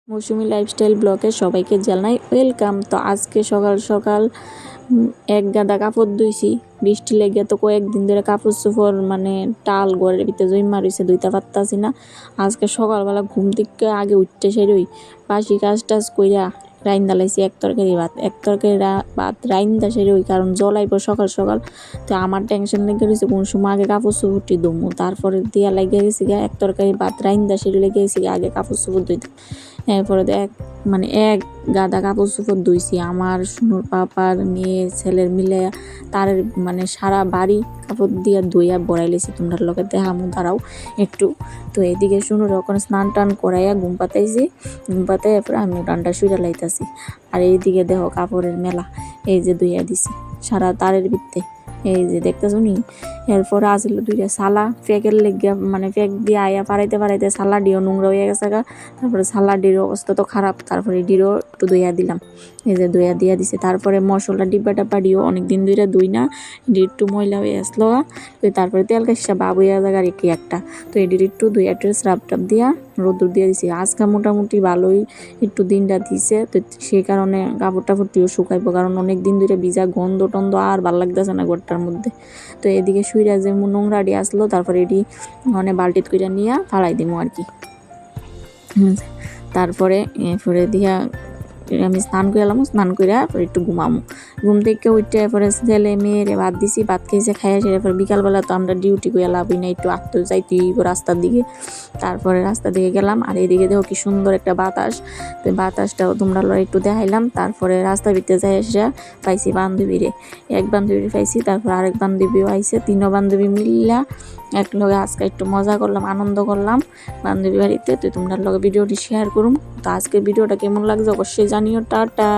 মৌসুমী lifestyle ব্লগে সবাইকে জানাই ওয়েলকাম। তো আজকে সকাল সকাল এক গাদা কাপড় ধুইছি। বৃষ্টি লেগে তো কয়েকদিন ধরে কাপড় চোপড় মানে টাল ঘরের ভিতরে জমা রয়েছে, ধুইতে পারতাছি না। আজকে সকালবেলা ঘুম থেকে আগে উঠতে সেরই বাসি কাজ টাজ কইরা রাইন্দা লাইছি এক তরকারি ভাত রাইন্দা সেরই, কারণ জ্বলাইব সকাল সকাল। তো আমার টেনশন লেগে রয়েছে কোন সময় আগে কাপড় চোপড়টি দমু, তারপরে দিয়া লেগে গেছি গা এক তরকারি ভাত রাইন্দা সেরে লেগে গেছি আগে কাপড় চোপড় ধুইতে। এরপরে এক গাদা কাপড় চোপড় ধুইছি, আমার সুনুর পাপার মেয়ে ছেলের মিলে তার সারা বাড়ি কাপড় দিয়া ধুইয়া বড়াই লেছি। তোমরা লোকের দেখামু দাঁড়াও একটু। তো এদিকে সুনুর ওখানে স্নান টান করাইয়া ঘুম পাতাইছি, ঘুম পাতাই এরপরে আমি উঠানটা শুইরা লাইতাছি। আর এইদিকে দেখো কাপড়ের মেলা, এই যে ধুইয়া দিছি সারা তারের ভিত্তে, এই যে দেখতেছো নি। এরপরে আসিল দুইটা সালা ফেকের লেগে ফেক দিয়ে আয়া পারাইতে সালাডিও নোংরা হয়ে গেছে গা। তারপরে সালাডির অবস্থা তো খারাপ, তারপরে ডিরও একটু ধুইয়া দিলাম, এই যে ধুইয়া দিয়া দিছে। তারপরে মশলা ডিব্বা টাব্বা ডিও অনেকদিন ধরে ধুই না, এটি একটু ময়লা হয়ে আসলো। তো তারপরে তেল কাশা বাব হইয়া জায়গার কি একটা, তো এটির একটু ধুইয়া একটু স্রাব টাপ দিয়া রোদ্দুর দিয়ে দিছি। আজকে মোটামুটি ভালোই একটু দিনটা দিছে, তো সেই কারণে কাপড় টাপড়টিও শুকাইবো, কারণ অনেক দিন ধরে ভিজা গন্ধ টন্ধ আর ভাল লাগতেছে না ঘরটার মধ্যে। তো এদিকে শুইরা যে নোংরাটি আসলো, তারপরে এটি বালতিত কইরা নিয়ে ফালাই দিমু আর কি। তারপরে এরপরে দিয়া আমি স্নান করলাম, স্নান করে একটু ঘুমামো। ঘুম থেকে উঠতে এরপরে ছেলে মেয়েরে ভাত দিছি, ভাত খেয়েছে খাইয়া সেরে এরপর বিকালবেলা তো আমরা ডিউটি করে লাভই না, একটু আটতে যাইতে রাস্তার দিকে। তারপরে রাস্তার দিকে গেলাম, আর এদিকে দেখো কি সুন্দর একটা বাতাস, তো বাতাসটাও তোমরা একটু দেখাইলাম। তারপরে রাস্তার ভিতরে যাই এসে পাইছি বান্ধবীরে, এক বান্ধবী পাইছি, তারপর আরেক বান্ধবীও আইছে, তিনও বান্ধবী মিললা এক লগে আজকে একটু মজা করলাম, আনন্দ করলাম বান্ধবী বাড়িতে। তো তোমরা লগে ভিডিওটি শেয়ার করুম। তো আজকের ভিডিওটা কেমন লাগছে অবশ্যই জানিও। টাটা।